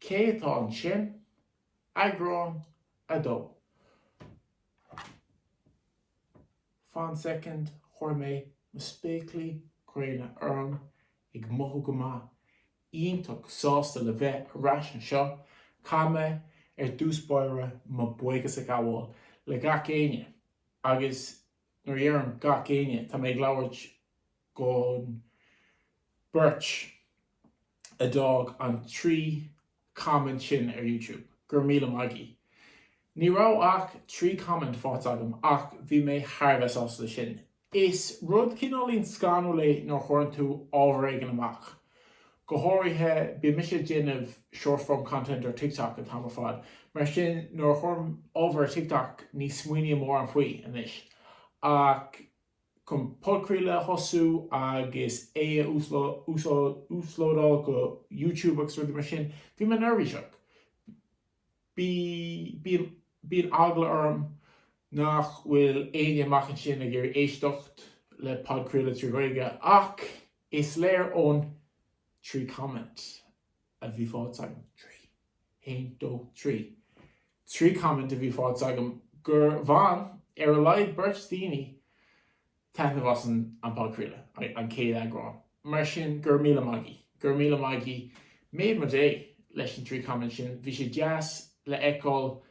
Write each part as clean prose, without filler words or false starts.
cé atá an sin, Eagrán a dó. Fan second, chuir mé ma spéaclaí craoine orm ag mothú go maith ionach sásta le bheith arás an seo, cáime díospóire má buochas a gabháil le gach éine, agus nuair dhearann gach éine tá mé glabhairt gon beirt a dog an 3 comment sin ar YouTube, gur míle maigí. Ní rá ach 3 comment fát agam ach bhí mé tharbheith as le sin. Is rud cinálín scanú le nó chuireann tú ábhar éigean amach. Go háirithe bí mise déanamh short form content ar TikTok an tamar fad, mar sin nóair chuirm ábhar TikTok ní smuoine mór an faoi inis. Ach chun podcríile hosú agus úslódá go YouTube agus ruí mar sin, bhí me nervhí seach. Bí an agla orm nach bhfuil aine amach sin a gur éisteacht le podcríile trí roiige, ach is léir ón 3 comment a bhí fád agam. 1, 2, 3. 3 comment a bhí fád agam gur bhain ar a leid beirt daoine taithne was an podcríile an céad Eagrán. Mar sin gur míle maigí. Gur míle maigí méad mar dé leis an 3 comment sin. Bhí sé deas le eicáil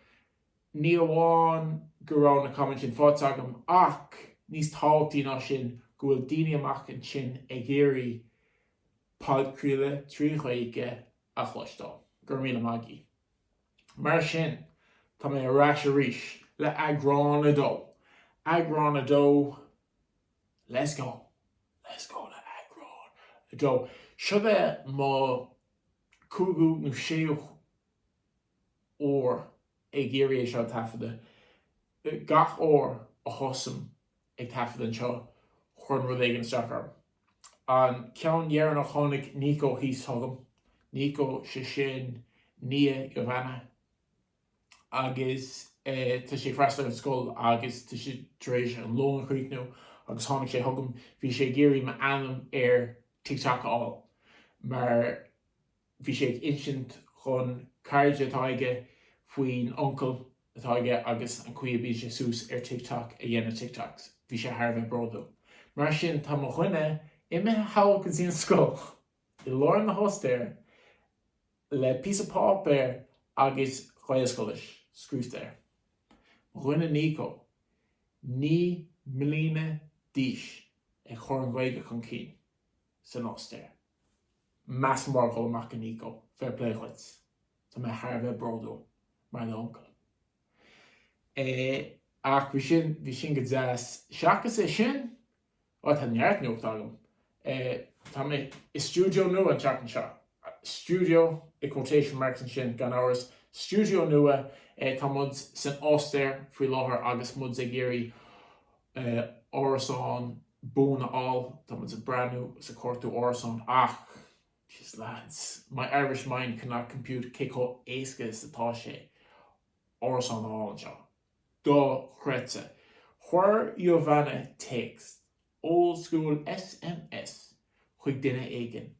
ní amháin gur rán na comment sin fád agam ach níos táachtaí ná sin go bhfuil daoine amach an sin ag géirí podcríile trí chuige a chluistáil. Gur míle maigí. Mar sin tá mé arás arís le Eagrán a dó. Eagrán a dó. Let's go. Let's go le Eagrán a dó. Seo bheith má cúgú nó séoch ór ag géirí é seo tafada. Gach ór a chosam ag tafada an seo chuirn rud éigean isteach orm. An ceann dhearann a tháinig Nico híos thugam. Nico sé sin nia go bhana. Agus tá sé freistal an scoil agus tá sé tréis an lón chríicnú agus tháinig sé thugam. Bhí sé géirí me anam ar TikTok áil. Mar bhí sé ag insint chun cairde atá aige faoin uncle atá aige agus an cuia bí sé sús ar TikTok a dhéanamh TikToks. Bhí sé tharbheith bródú. Mar sin tá mo chuine imime hail go dtí an scoil. I lár na hostéir le pí of pápéir agus chuiascoilis scrústéir. Chuine Nico ní mlíne díis ag chur an ghaige chun cín san ostéir. Más mar go amach an Nico, fair play chuits. Tá mé tharbheith bródú mar na uncle. Ach bhí sin go deas seachas é sin tá Neart nuacht agam. Tá mé is studio nua an teach an seo. Studio i quotation marks an sin gan áras. Studio nua tá mud san ostéir faoi láthair agus mud ag géirí órasán búna áil. Tá mud sa brandú sa cuartú órasán ach jeez lads, my Irish mind cannot compute céco éasca is atá sé órasán áil an seo. Do chréite. Where Giovanna takes old school SMS chuig duine éigean.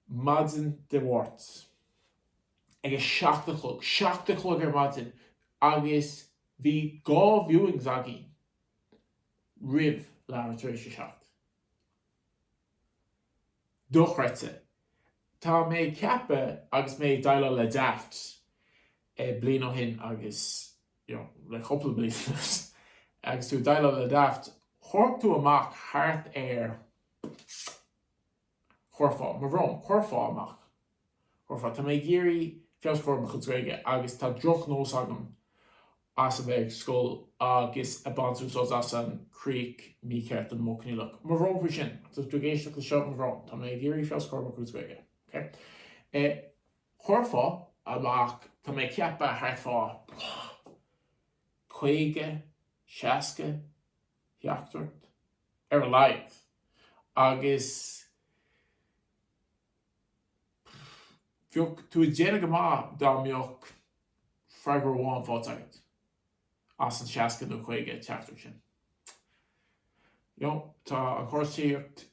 Madden de words. Agus seachta chlog ar madden agus bhí gá viewings agé rih leabhar tar éis seacht. Do chréite. Tá mé ceappa agus mé daile le daft bliain ó hin agus le couple of bliain agus tú daile le daft chóir tú amach thart ar chorfá, mar bhrám, chorfá amach. Chorfá, tá mé géirí fioscóir mo chudréige agus tá droch nós agam as a bheith scoil agus a bansús as an críic mí ceart an mócnílach. Mar bhrám fú sin, tá tú géisteach le seo mar bhrám, tá mé géirí fioscóir mo chudréige. Chorfá amach tá mé ceappa thart 50, 60 hUachtaránachta ar a live agus tú déana go má dá mbeoch freigur bháin fáilt agat as an 60 nó 50 teachtar sin. Tá an chóras oideachta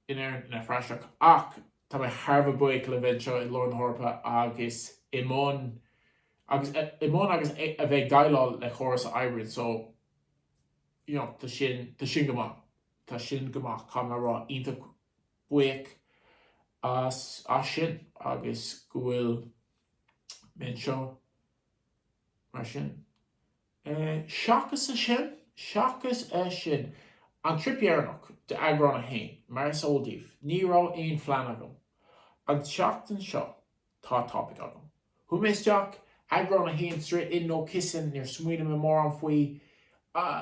in Éirinn na freiseach ach tá mé Harbh buic le bheith seo I Lorna Horpa agus imón agus a bheith gaiileáil le Córas Éirinn, so tá sin gomach chum rá ionta buic as sin agus go bhfuil men seo mar sin. Seachas a sin an tripéarnach de Eagrán a hain mar is ódíobh ní rá aon phlean agam. An tseachtain seo tá topic agam. Thu mé isteach Eagrán a hain straight in nó kissin níor smuoine me mór an faoi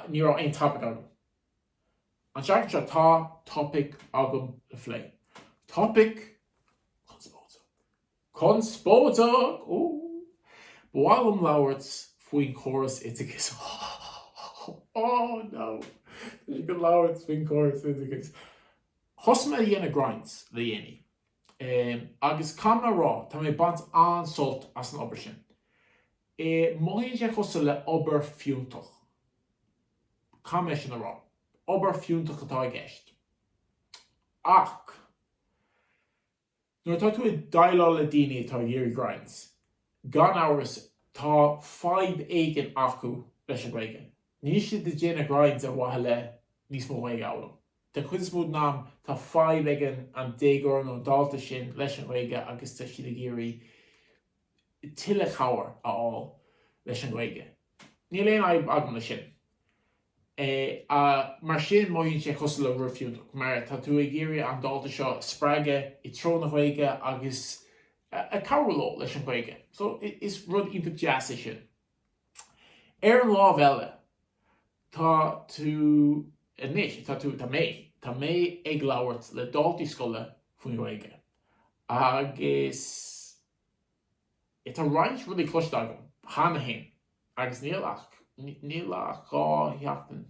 ní rá aon topic agam. An tseachtain seo tá topic agam le phlé. Topic Conspótach. Bháilm labhairt faoin Córas Oideachas. Oh no. There's go labhairt faoin Córas Oideachas. Thosma dhéana gráint le dhéanaí. Agus camna rá, tá mé bant ansult as an obair sin. Maíonn sé chusa le obair fiúntach. Cam é sin a rá. Obair fiúntach atá I gceist. Ach, nuair tá tú I daileáil le daoine atá dhéirí gráint, gan áras tá 5 éigean acu leis an ghaige. Ní siad de déanana gráint a bhaithe le níos mó ghaige álam. Tá chud is mód nám tá 5 éigean an 10 uair nó dáilta sin leis an ghaige agus tá siad a géirí tuile cháir aáil leis an ghaige. Ní léon agam le sin. Mar sin maíonn sé chusa le rufiúnach, mar tá tú I géirí an dáilta seo spreige I trón na ghaige agus a cabhrló leis an ghaige. So is rud ionta jazz é sin. Ar an lámh eile, tá tú tá mé ag labhairt le dáiltaí scoile faoin ghaige. Agus tá roinnt rudí cloiste agam, hána hain, agus níl ach gá heachtain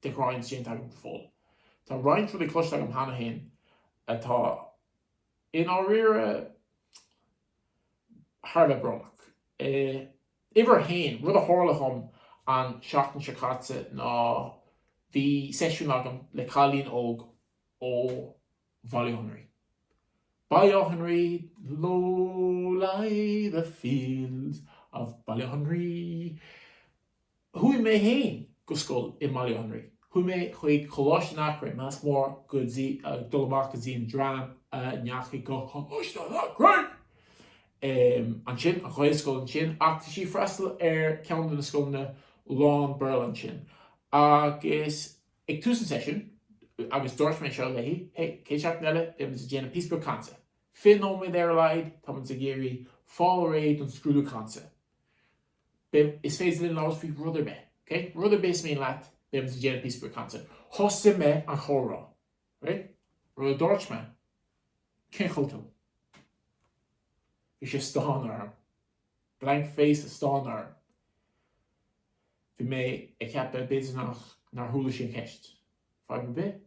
de roinnt sin agam fóil. Tá roinnt rudí cloiste agam hána hain atá in á riire Harbh bromach. Iver hain, rud a tharlachom an seachtain se caite ná bhí sesiún agam le cálín óg ó Ballyhunry. Ballyhunry, low lie the fields of Ballyhunry. Hui mé hain go scoil I Ballyhunry. Hui mé chuig hUachtaránachta mas mór go dul amach zín drám neachaí go hUachtaránachta. An sin an chuid scoil an sin ach tá sí freistal ceann na scoilne lán Berlin sin. Agus ag túsan sesiún agus dúirt mé seo leihí, hey, cé seach neile is a déanana píspa cansa. Fin óid ar leid tá man sa géirí fáil réid an scrúdú cansa. Is féidir linn láras fao rudar be. Okay? Rudar be is mé leat is a déanana píspa cansa. Thosa me an chórá. Right? Rud a dúirt me. Cén chultú. Bhí sé stáin arm. Blank face a stáin arm. Bhí mé ag ceappa beidir nar thula sin ceist. Fáid be?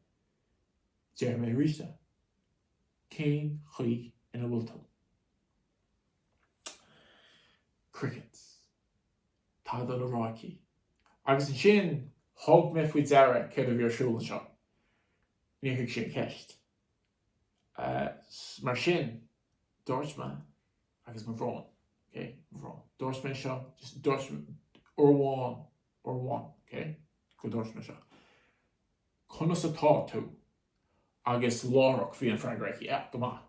Deir mé ríiste. Cén chuí ina bhfuiltú. Crickets. Tá dul a ráicí. Agus an sin thug mé faoi deara céad a bhí arsúla seo. Ní chuig sin ceist. Mar sin, dúirt me agus mar bhráin. Okay? Dúirt mé seo, just dúirt me orháin, okay? Go dúirt mé seo. Conas atá tú agus lárach bhí an freagreici, go maith.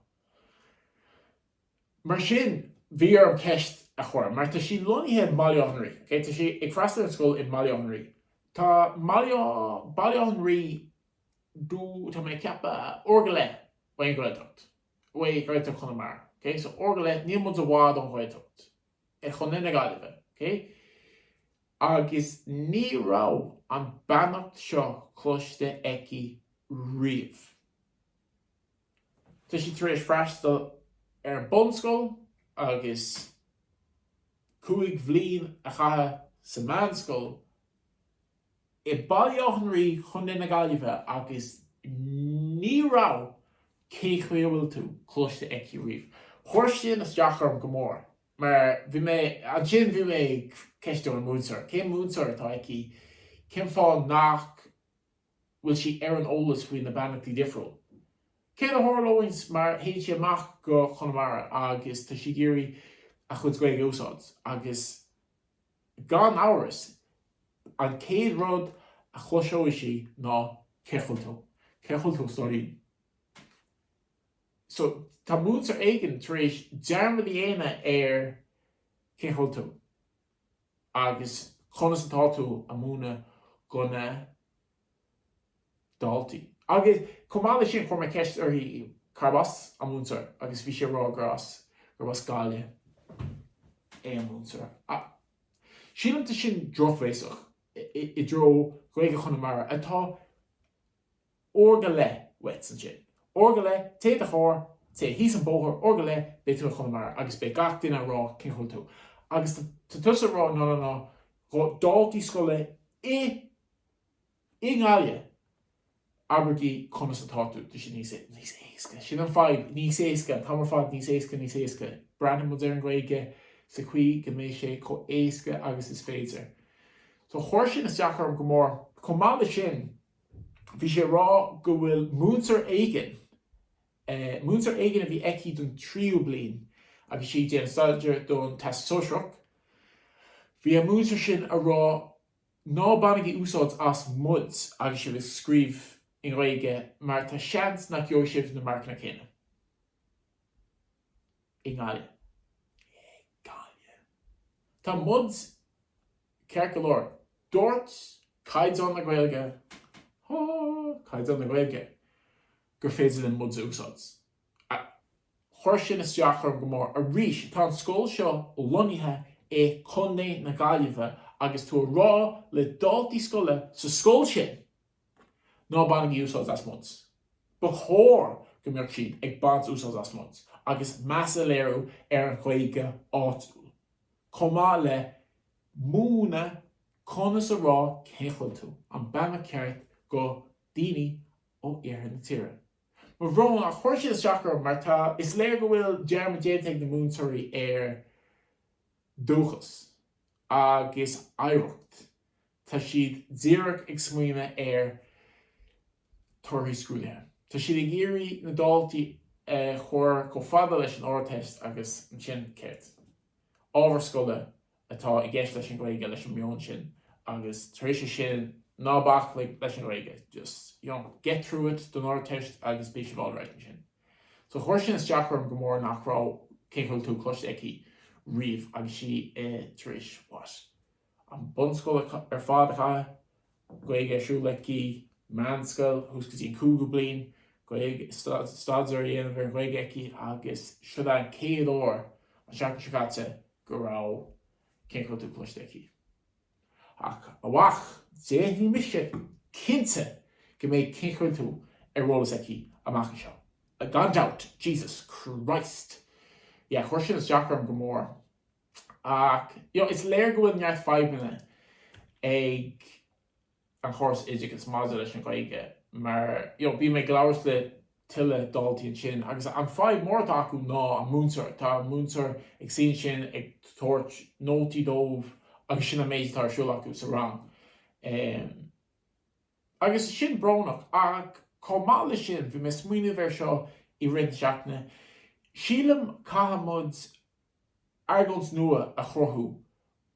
Mar sin, bhí an ceist a chuir, mar tá sí loníthe Ballyhunry, okay? Tá sí ag freastal an scoil in Ballyhunry. Tá Ballyhunry dú tá mé ceappa orgale bhain GaelTok. Bhain GaelTok chun mar. Okay? So orgale níl muid a bhád an GaelTok. Chun na gaiileh, okay? Agus ní rá an bannacht seo cloiste eici riamh. Tá sí tar éis freastal ar an bonscoil agus 5 bhliain a chatha sa meánscoil I Ballyhunry chun na gaiileh agus ní rá cé chuí bhfuil tú cloiste eici riamh. Chuir sin is deachar go mór. Maar an sin bhí mé ceistú an múdsar. Cé múdsar atá aici, cén fáil nach bhfuil si ar an ólas faoin na bannachtaí difriúil. Cé a thorlóins mar héad sé amach go Chonamara agus tá si géirí a chud gaige úsáid agus gan áras an céad rud a chluiseoidh sí ná cechuiltó storín. So tá múid éigean tar éis dearmad dhéana cechuiltó agus chunas atá tú a múna gona daltaí. Agus cumála sin chuir me ceist arthaí carbas a múntar agus bhí sé rá gras gáile múntar. Sílamta sin drochbhéasach I dro gaige Chonamara atá orga le wet san sin. Orga le, té a chóir, té hís an bóthir, orga le, bé tú a Chonamara agus bé gach duine rá cechuiltó. Agus tá tusa rá ná go daltaí scoile I ngáile Abergí conas atá tú sin níos éasca. Sin an fáid níos éasca, tamar fáid níos éasca. Breandán muid ar an gaige sa chuí go mé sé có éasca agus is féidir. So chuir sin is deachar go mór cumála sin bhí sé rá go bhfuil múntar éigean a bhí eici don tríú bliain agus sí déana staidir don test sóisreach. Bhí a múntar sin a rá ná bannaigh úsáid as Muid agus si bh scríomh in Gaeilge mar tá seans nach gceol sibh na marcna chéine. I ngáile. Tá Muid ceir go leor. Dúirt caid an na Gaeilge, gur féidir den Muid úsáid. Chuir sin is deachar go mór a rís tá an scóil seo lonithe chunné na Gaillimhe agus tú rá le daltaí scoile sa scóil sin ná bannaigh úsáid as Muid. Ba chóir go mbeadh siad ag bant úsáid as Muid agus measa léiriú ar an Gaeilge áitiúil. Comá le múna conas a rá cechuiltó an bama ceart go daoine ó Éirinn na tíre. Mar bhrón a chuir sin is deachar mar tá is léir go bhfuil dearmad déantaigh na múntarí ar dúchas agus éireacht. Tá siad díreach ag smaoine ar torthaí scrúdaithe. Tá siad ag iarraí na daltaí chuir go fada leis an áirtest agus an sin céit. Ábhar scoile atá I gceist leis an Gaeilge leis an meon sin agus tar éis sin ná bach leis an Gaeilge. Just, get through it don áirtest agus bí sin bháil sin. So chuir sin is deachar go mór nach rá cechuiltó cloiste eici riamh agus si tar éis an bunscoil ar fád chaile Gaeilge siúlaicí manscoil thús go dtí cúga bliain Gaeilge staidir dhéanamh ar an Gaeilge eici agus siúd an céad óir an seachtain seachtaite go rá cechuiltó cloiste eici. Ach a bhaach déanaí mise cinnte go mbeidh cechuiltó ar rólas eici amach seo. A gan doubt, Jesus Christ. Chuir sin is deachar go mór. Ach, is léir go bhfuil neart 5 minute ag an chóras Oideachas maidide leis an Gaeilge mar bí mé glabhras le tuile daltaí an sin agus an fáid mór acu ná an múntar. Tá an múntar ag sin sin ag tuairt nótaí dómh agus sin a méid tá siúil acu sa rang. Agus sin bránach ach comála sin bhí me smaoineh ar seo I rinn seachna. Sílam caithimid argóns nua a chruthú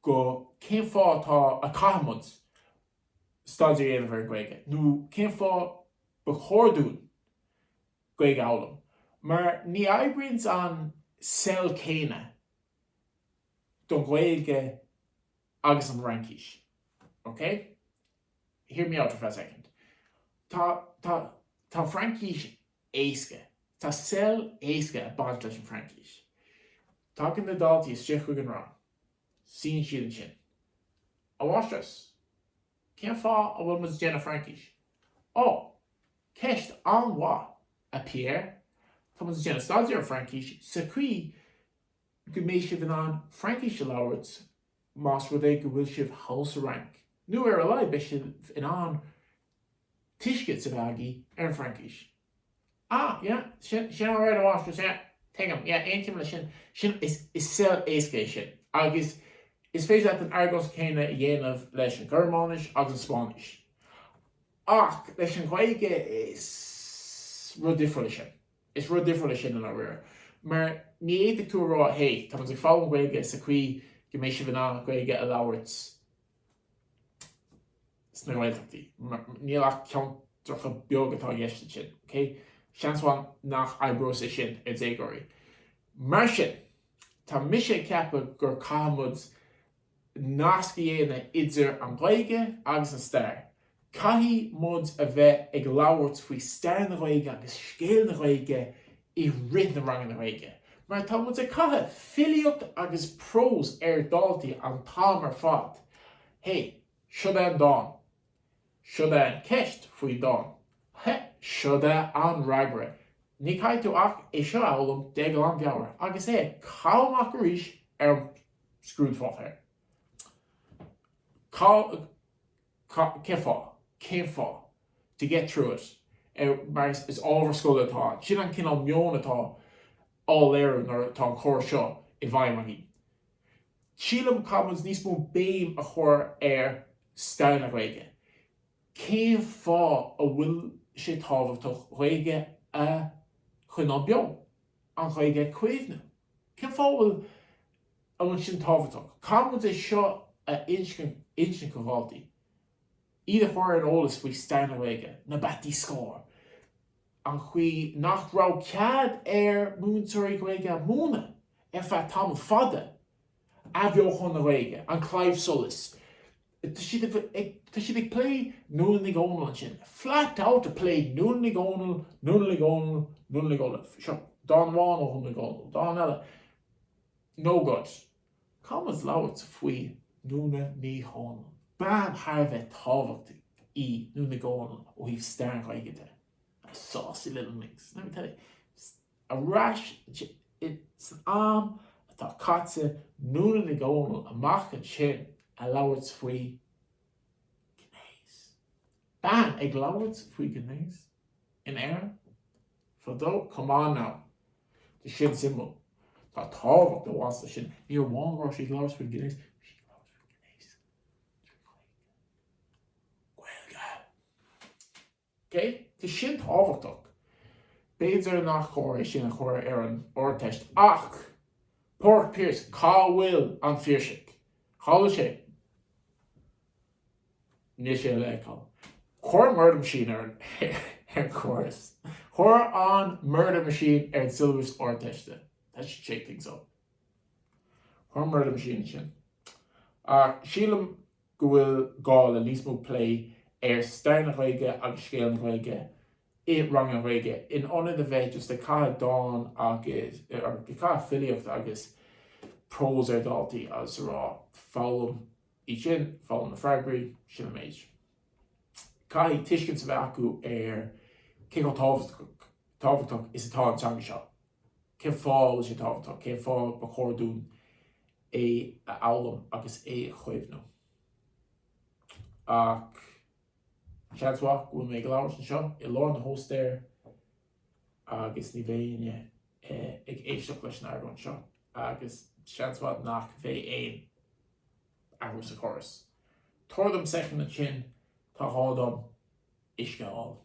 go cén fá tá a caithimid staidir dhéanamh ar an Gaeilge. nó cén fá ba chóirdiúil Gaeilge eolalam. Mar ní oibríonn an sell céine don Gaeilge agus an rankis. Okay? Hear me out for a second. Tá frankis éasca. Tá sell éasca a bant leis an frankis. Tá cin na daltaí is teach chuig an rá. Sín siad an sin. A bháistras. Cén fá a bhfuil muid déanamh frankis? Ceist an bhá a Pierre. Tá muid déanamh staidir ar frankis sa chuí go méid sibh an frankis se labhairt más rud é go bhfuil sibh house rank. Nu ar a leith be sibh in an tiisce sa bheagaí ar an frankis. Sin áráid a bháistras, Tegam, eintim le sin is sell éasca sin. Agus is féidir an argos céine a dhéanamh leis an Germánis agus an Spáis. Ach, leis an Gaeilge is rud difriúil sin. Is rud difriúil sin in áir. Mar ní éidir tú rá, hey, tá ag fáil gaige sa chuí go mééis si bhná gaige a labhairt sna GaelToktaí. Níl ach ceantracha beag atá dhéiste sin, okay? Seansháin nach eibreosa sin ar d'égóirí. Mar sin, tá mise ceappa gur cámud nasca dhéana idir an Ghaeilge agus an stair. Caithí mud a bheith ag labhairt faoi stair na Ghaeilge agus scéal na Ghaeilge I rid na rang na Ghaeilge. Mar tá mud a caithe filiocht agus prós ar daltaí an tám ar fad. Hey, seo an dáin. Seo an ceist faoi dáin. Seo an ragra. Ní caiith tú ach é seo eolalam de go an geabhar agus é cáilmach arís ar scrúd fáthir. Cé fá to get through it. Mar is ábhar scoil atá. Sin an cinál meon atá áléir nar tá an chóir seo I bhaim a hí. Sílam cámud níos mó béim a chur ar stair na Ghaeilge. Cé fá a bhfuil sé tábhachtach Ghaeilge a chun an beag, an Ghaeilge cuimhne. Cé fá bhfuil a bhfuil sin tábhachtach. Cámud é seo a inscin go bháltaí. Iad chuir an ólas faoi stair na Ghaeilge, na batí scór. An chuí nach rá cead ar múntóirí Ghaeilge a múna ar feadh tam fada a bheochán na Ghaeilge, an Clive Solis. Tá siad ag play nún nig ónal an sin. Flat out a play nún nig ónal. Seo, Don bháin ó hún nig ónal, Don eile. No good. Cámas labhairt faoi núna ní ónal. Ban Harvey tábhachtach I nún nig ónal ó híh stair na Ghaeilge de. Saucy little mix. Let me tell you, a rash, it's an arm, atá catsa, núna nig ónal, amach an sin, a labhairt faoi gnéis. Ban ag labhairt faoi gnéis in Éirinn. Fadó, come on now. The sin symbol. Tá tábhacht a bhásta sin. Ní ar bháin rá sí labhairt faoi gnéis. Sí labhairt faoi gnéis. Okay? Tá sin tábhachtach. Béidir nach chóir sin a chóir ar an orteist. Ach, Pork Pierce, cá bhfuil an fíorsaigh. Chála sé. Ní sé le cáil. Chóir murder machine ar chóras. Chóir an murder machine ar silvers orteiste. That should shake things up. Chóir murder machine sin. Sílam go bhfuil gáil a níos mó play ar stair na Ghaeilge agus scéal na Ghaeilge I rang na Ghaeilge in honor the bheith just the caithe dáin agus or the caithe filiocht agus prós ar daltaí as rá fálam I sin fálam na freagraí sin a méid. Caithí tuiscint sa bheith acu ar cé go tábhachtach is atá an teanga seo. Cé fáil sé tábhachtach, cé fáil ba chóirún é a eolalam agus é a chuimhnú. Ach Seanswa go mé labhairt an seo I lár na hóstéir agus ní bhéine ag éisteach leis an airún seo agus seanswa nach bheith éin agus a chóras. Tuairdum second an sin tá hádam isce áil.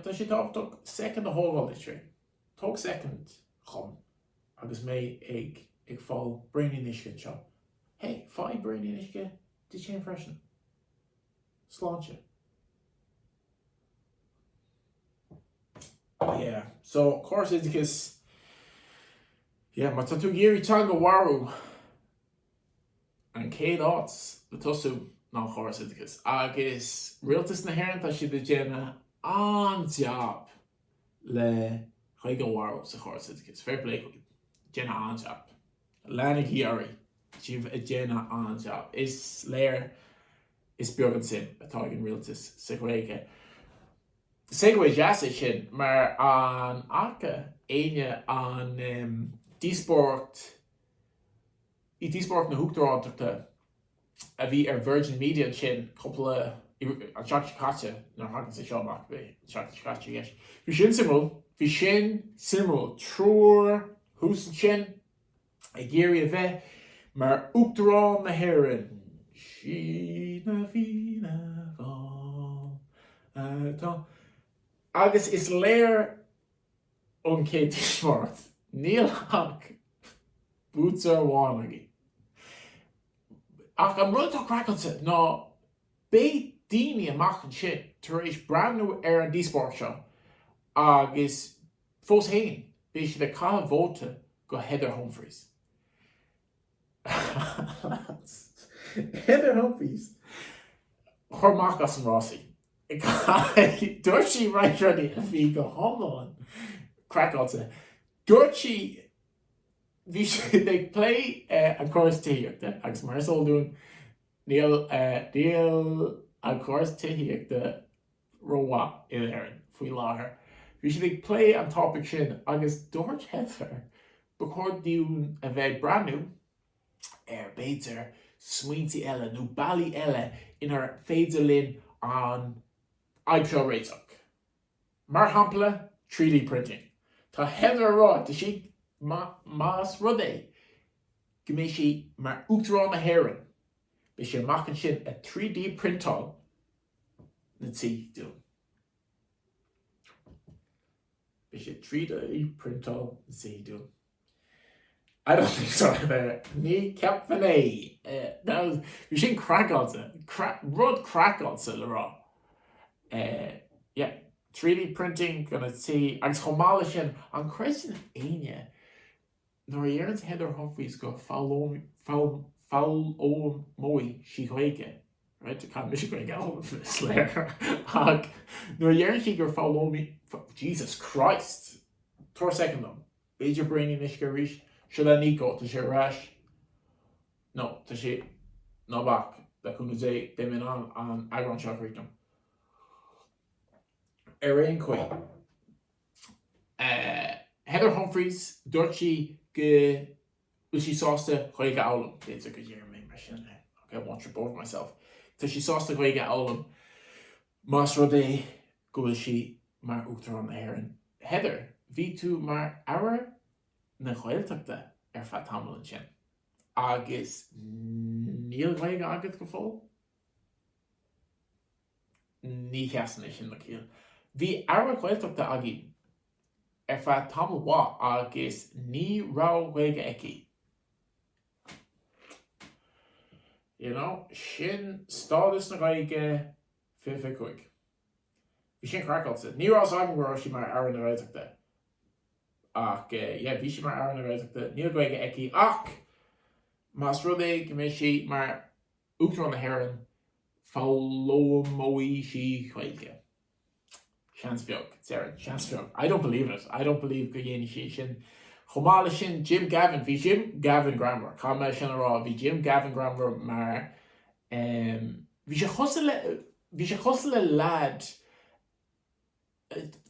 Tá sé tábhachtach second a hógáil is Tóg second chum agus mé ag fáil brain isce an seo. Hey, fáid brain isce, dí sé freisin. Sláinte. Yeah, so Córas Oideachas, má tá tú géirí teanga warú an céad áit le tosú ná Córas Oideachas. Agus rialtas na hÉirinn tá siad a déanamh an job le chuig an warú sa Córas Oideachas. Fair play go déanamh an job. Leannig hiarí. Sibh a déanamh an job. Is léir is beag an sin atá an rialtas sa Ghaeilge. Segway jazz sin mar an acha aine an díospóireacht I díospóireacht na hUachtaránachta a bhí ar Virgin Media sin coppla an tseachtain nar hagan sa seoach be tseachtain yes. Bhí sin simú trúr hús an sin a géirí a bheith mar hUachtarán na hÉirinn. Sí na fína Tá. Agus is léir an cé sport. Níl ach boots ar bháin ach an rudtá crackansa ná bé daoine amach an sin tar éis brandú ar an díospóir seo agus fós héin bé si de cá bhóta go Heather Humphreys. Heather Humphreys chormach as an Rossi. Dúirt sí right ready a bhí go hámáin crackáilte. Dúirt sí bhí si ag play an Córas Oideachta agus mar is ódún níl an Córas Oideachta róha in Éirinn faoi láthair. Bhí si ag play an topic sin agus dúirt Heather ba chóir dún a bheith brandú béidir smaointí eile nó bailí eile inar féidir linn an GaelTok. Mar shampla 3D printing. Tá Heather rá tá si más rud é go mbeidh si mar hUachtaránachta Éirinn bé sé machchan sin a 3D printáil na tí dún. Bé sé 3D printáil na tí dún. I don't think so. Ní ceap fan é. Bhí sin crackáilte. Rud crackáilte le rá. Yeah, 3D printing gonna tí agus chomála sin an creisin aine nuair dhearann Heather Humphreys go fáil ón móí sí chuige. Right? Tá mis go gal sléir. Ag nuair dhearann sí gur fáil ón Jesus Christ. Tor secondum. Beidir brainí is go ríis. Should I Nico to share rash? No, to she no back. That couldn't say them in on Eagrán Shampla. Éirinn Queen. Heather Humphreys, Dorchi ge she sauce to Hoiga Aulum. It's a good year, machine. Okay, I want to both myself. So she sauce to Hoiga Aulum. Masro de go she mar hUachtaránachta Éirinn. Heather, V2 mar hour. Na GaelTokta fat tamil sin. Agus níl gaige agat go fóil? Ní cheasanna sin le cíal. Bhí ara GaelTokta agin fat tamil wá agus ní rá gaige eici. You know, sin stádas na gaige fi chuig. Bhí sin crackáilte. Ní rá agam go si mar ara na GaelTokta. Ach, bhí si mar ara na GaelTokta níl gaige eici ach más rud é go mbeidh si mar hUachtaránachta Éirinn fáil móí sí chuige. Seans bheag, Éirinn, seans bheag. I don't believe it. I don't believe go dhéanamh sí sin. Chomála sin Jim Gavin, bhí Jim Gavin Grammer, cáma sin ará, bhí Jim Gavin Grammer mar bhí sé chosa le lad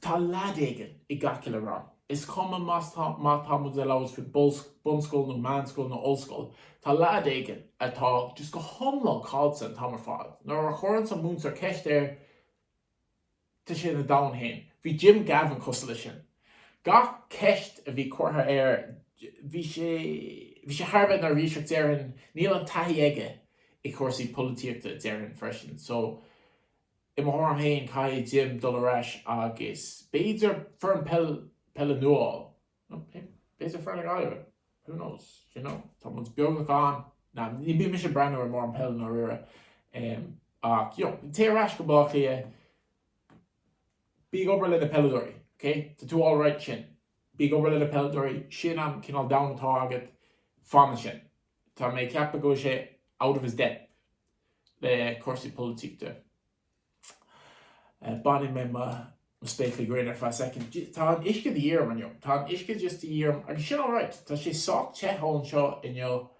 tá lad éigean I gcaithce le rá. Is common más támú de leabhas fi bunscoil nó manscoil nó ollscoil. Tá lad éigean atá just go thomlán cáilsa an tamar fáil. Nuair a chórann sa múntar ceist tá sé na dam hain. Bhí Jim Gavin costa lei sin. Gach ceist a bhí cuartha bhí sé tharbheith na ríseacht Éirinn níl an taithí aige I cuasaí polítíochta Éirinn freisin. So I mthór hain cai Jim dul arás agus béidir fear an pelle nuál. Béidir fear le gaiile. Who knows? You know? Tá muns beag an. Na, ní bí mis sé brandú ar mór an pelle nó rire. Ach, jo, té arás go blach lia big obair le na pelladóirí. Okay? Tá tú all right sin. Big obair le na pelladóirí sin an cinál damtá agat fána sin. Tá mé ceappa go sé out of his depth le cuasaí polítíochta. Banning me mistakenly great for a second. Tá an isce the year man yo. Tá an isce just the year. And she's all right. Tá she sock che hon shot in yo.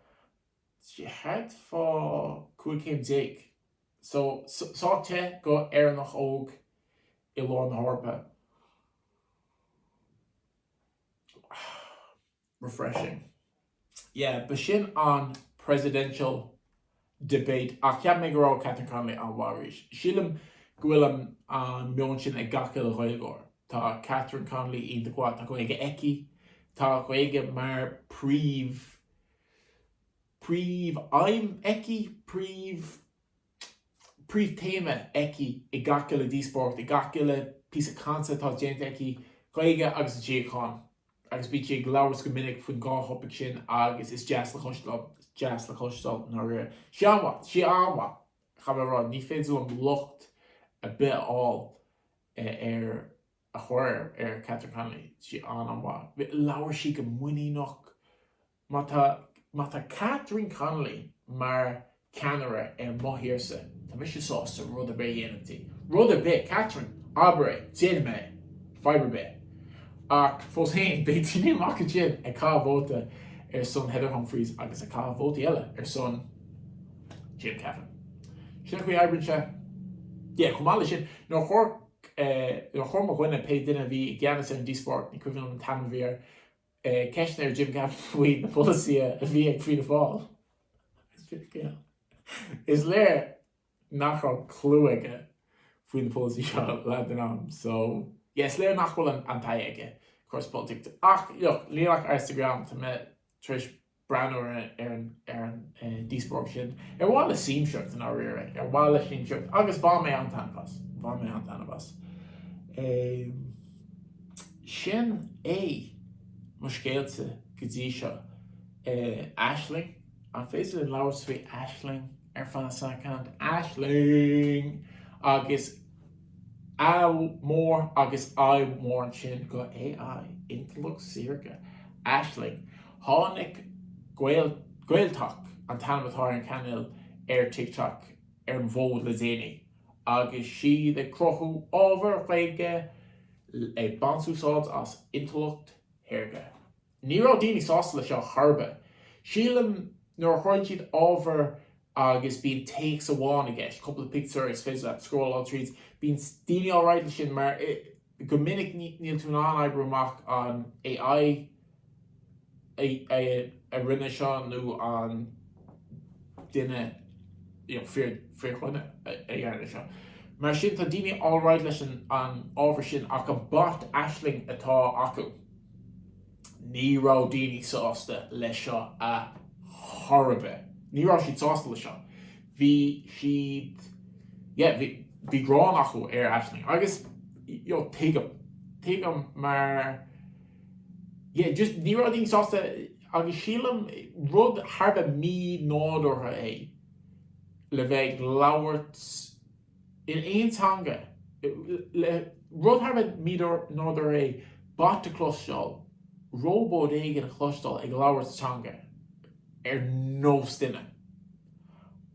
She had for cool came Jake. So sock che go Éirinn nach og I lorn the horpa. Refreshing. Yeah, but shin on presidential debate. I can't make her all Catherine Connolly on Warish. Shillam Gwillam an mion sin ag gacha le Ghaeilgeoir. Tá Catherine Connolly I de gwa tá go ige eici, tá go ige mar príomh I'm eici, príomh príomh téama eici I gcaithce le díospóireacht, I gcaithce le píosa cansa tá déanta eici Gaeilge agus díocháin. Agus bí sé glabhras go minic faoin gáthopaic sin agus is deas le chostal ná ré. Sí anmha chaimrá ní féidir an lucht a bit áil ar a chuir ar Catherine Connolly sí anmha. Labhar sí go muoíneach má tá Catherine Connolly mar ceanara ar mothíorsa. Tá mis sé sásta rud a bé dhéanamtí. Rud a bé Catherine, Abre, Déanamé, Fibre bé. Ach fós hain bétíní amach sin ag cá bhóta ar son Heather Humphreys agus a cá bhóta eile ar son Jim Cavan. Sin chu Éirinn se? Chumála sin nó chur mar chuine pe duine bhí gceannas ar an díospóireacht ní cuimhin an tam bhíar ceisna ar Jim Cavan faoin na policy a bhí ag Fianna Fáil. Is léir nach rá clú aige faoin na policy seo le den am, so yes, léir nach bhfuil an taige chus politic. Ach, líach Instagram tá me tris breanúir ar an díospóireacht sin. Ar bháil le síimseocht an áire, ar bháil le síimseocht, agus bhá mé an tanbas. Sin é mar scéalte go dtí seo Aisling, an féidir an labhar faoi Aisling ar fan sacant Aisling agus mór agus mór sin go AI intlach siirge Aisling tháinig GaelTok an tanmatá an canal ar TikTok ar an bhód le déine agus si de crochú ábhar chuige ag bansúsáid as intlacht hairge. Ní rá daoine sásta le seo harba. Sílam nuair chuid siad ábhar agus bíon takes amháin a gceist, couple of pictures féidir scroll all trees, bíon daoine áráid le sin mar go minic níl tú ná eagrú amach an AI a rinne seo nó an duine fear chuine a dhearna seo. Mar sin tá daoine áráid leis an ábhar sin ach an bot Aisling atá acu. Ní rá daoine sásta le seo a horribe. Ní rá siad sásta le seo. Bhí grán acu ar Aisling. Agus tuigem mar just ní rá daoine sásta agus sílam rud harba mí nádortha é le bheith labhart in aontanga rud harba mí nádortha é bata chlostal robód éige an chlostal ag labhartanga ar nós duine.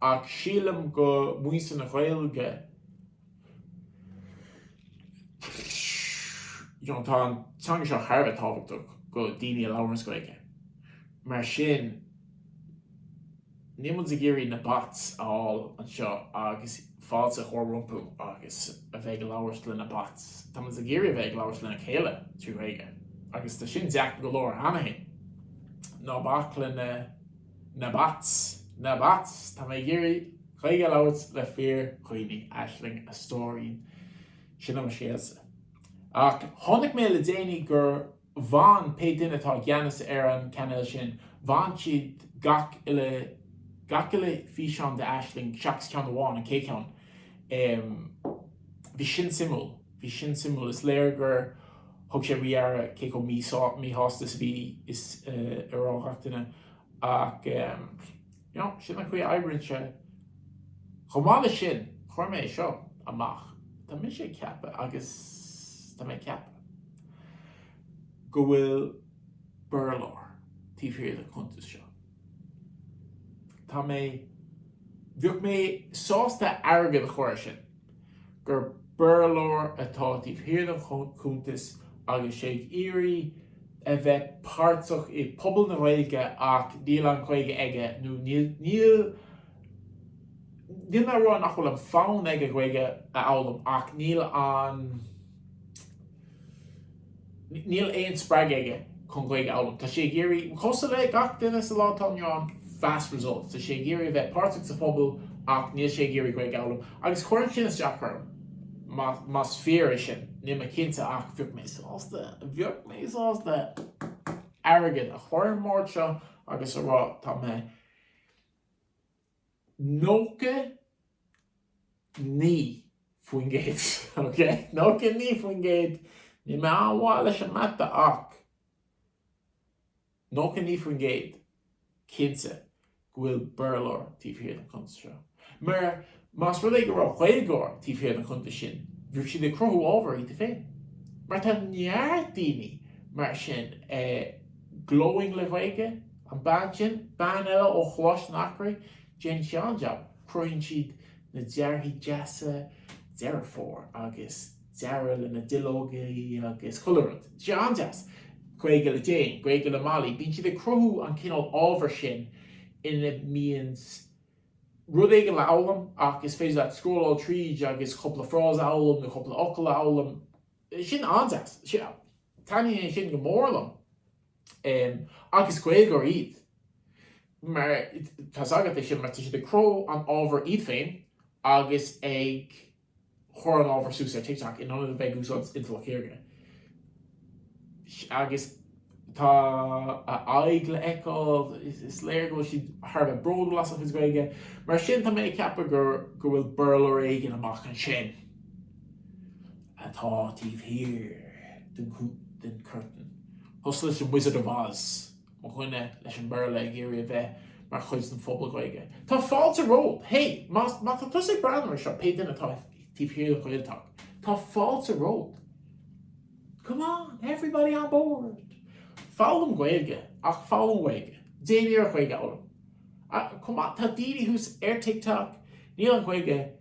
Ach sílam go muosa na Gaeilge tá an teanga seo harba tábhachtach go daoine a labharas go aige. Mar sin ní muid a géirí na bats áil an seo agus fáilte chomhrompú agus a bheith labharas le na bats. Tá muid a géirí a bheith labharas le na chéile trú aige. Agus tá sin deach go leir anahin. Ná bach le na bats tá mé géirí chuige labharas le fear chuoine Aisling a stórín sin am séasa. Ach tháinig mé le déanaine gur bhain pe duine atá gceannas ar an canal sin, bhain siad gach ile fí seán de Aisling seachas ceann amháin an céceann. Bhí sin simú is léir gur thug sé bhíar cé go mí hástas bhí is ar áthachtaine ach sin a chuí Éirinn se chomála sin chuir mé seo amach. Tá mé sé ceappa agus tá mé ceappa. Go bhfuil burlór tíobh le chuntas seo. Tá mé bheadh mé sásta airgid a chuir sin gur burlór atá tíobh le chuntas agus sé éirí a bheith páirteach I pobl na Gaeilge ach níl an chuige aige nó níl na rá nach bhfuil an fán aige chuige a álam ach níl éon spreag aige chun chuige álam. Tá sé géirí chosa le gach duine sa látáin fast results. Tá sé géirí a bheith páirteach sa pobl ach níl sé géirí chuige álam. Agus chuir sin is deachar mas fear sin ní me cinnte ach bheadh mé sásta airgid a chuir mór seo agus a rá tá me nócha ní faoin géad, ok? No cin ní faoin géad, ní me anháil leis an mata ach. No cin ní faoin géad, cinse, gwyl burlor tífhéad an chunta seo. Mar, mas rud go raibh chuilgóir tífhéad an chunta sin, bhír siad ag crothú ábhar í féin. Mar tá neart daoine mar sin glowing le bhaige, an ban sin, ban eile ó chláis nachraí, Jane Sean job, croinn siad na dearthaí deasa, dearfór agus deara le na dilógaí agus cholarant. Sean deas, Gréige le Jane, Gréige le Molly, bíonn siad ag crothú an cinál ábhar sin ina míons rud éige le álam agus féidir le scroll tríd agus chopla frás álam, na chopla ocail álam. Sin andeas, táine sin go mórlam. Agus Gréigor iad. Mar tá agat é sin mar tá siad ag croth an ábhar iad féin agus ag chur an ábhar sús ar TikTok in anna bheith úsáid intalachéirge. Agus tá aig le eáil is léir go siad thbh bród las agus Gréige, mar sin tá mé ceappa gur bhfuil burlor éigean amach an sin. Atá tíomhthír den curtain. Thos leis an Wizard of Oz, mo chuine leis an burla ag éirí a bheith mar chuid an phobal Gréige. Tá fáilte ród, hey, má tá tusa brandar seo pe duine tá tíomhthír an GaelTok. Tá fáilte ród. Come on, everybody on board. Fálam Gaeilge, ach fálam Gaeilge. Déanaí ar Gaeilge álam. Come on, tá daoine hús ar TikTok, níl an Gaeilge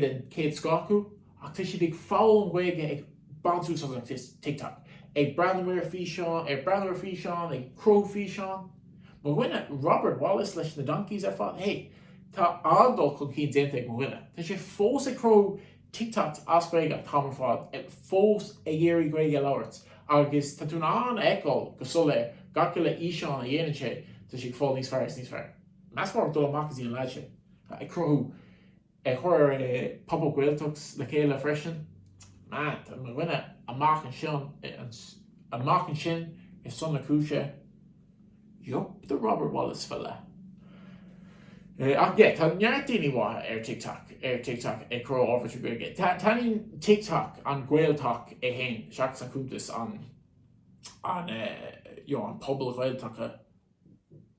den céad scacu, ach tá siad ag fálam Gaeilge ag bantú san TikTok. Ag brandar fí seán, ag crow fí seán. Má bhaine Robert Wallace leis na donkeys ar fád, hey, tá andal chun cín déanta ag má bhaine. Tá sé fós ag crow TikToks as Gaeilge tamar fád, ag fós ag éirí Gaeilge labhairt. Agus tá tún an eáil go sola gacha le íseán a dhéanaan sé tá si fáil níos fearr. Mas mar dul amachchas í an leid sé. Ag crothú chuir pop GaelToks le chéile freisin. Man, tá mar bhaine amach an sin is sonna cúise. Yup, the Robert Wallace fella. Ach yeah, tá neart daoine mhaithe ar TikTok ag crow ábhar tú Gaeilge. Táíonn TikTok an GaelTok é hain, seachas an cúntas an pobal GaelTocha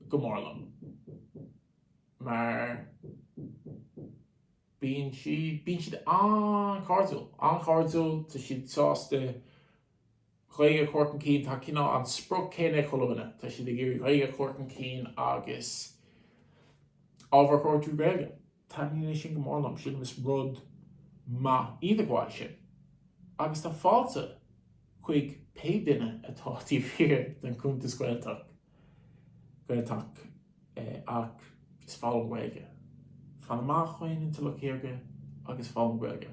go mórlam. Mar bíonn siad an cardúil tá siad sásta Gaeilge chuircan cín tá cinál an spruc céine choilmhine, tá siad ag éirí Gaeilge chuircan cín agus ábhar chuir tú Gaeilge. Táine sin go mórlam sin is rud má iad gháil sin. Agus tá fáilte chuig pe duine atá tíomhthír den cúntas GaelTok ach is fálam Gaeilge. Fan amach chuin intalachéirge agus fálam Gaeilge.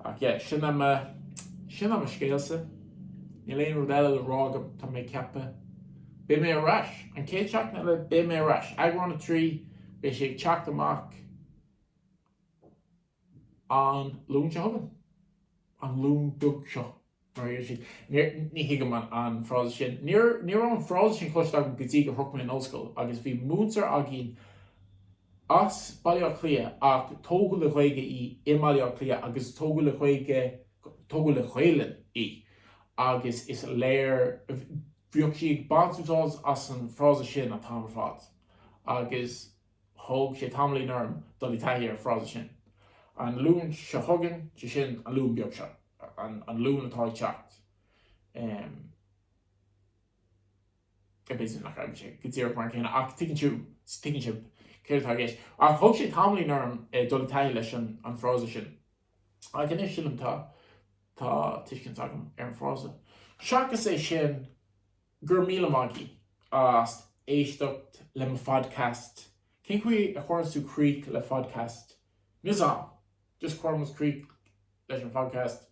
Ach yeah, sin am scéalsa. Ní léon rud eile le rágam tá mé ceappa. Bé mé arás, an céad seachna le bé mé arás. Eagrán a trí, bé sé ag teacht amach an lún se hagan. An lún dug seo. Ní hiigem an frása sin. Níor an frása sin cloisteach go dtí go thugma in óscoil, agus bhí múntar agin as bailíocht clia ach tógú le Gaeilge í imailíocht clia agus tógú le Gaeilge í. Agus is léir bhíoh si ag bantúsáil as an frása sin a tamar fád. Agus thug sé tamlaí norm dul í taithí ar frása sin. An lún se thugan sé sin an lún beag seo. An lún atá ag teacht. Go béidir nach raibh sé go dtíoch mar chéanna ach tuigeann siúb céir atá gcéis. Ach thug sé tamlaí norm dul í taithí leis an frása sin. Ach inis sin tá tuiscint agam ar an frása. Seachas é sin gur míle maigi as éisteacht le mo Phodcast. Cén chuí a chuirú Creek le Phodcast. Nus just chuirmas Creek leis an Phodcast.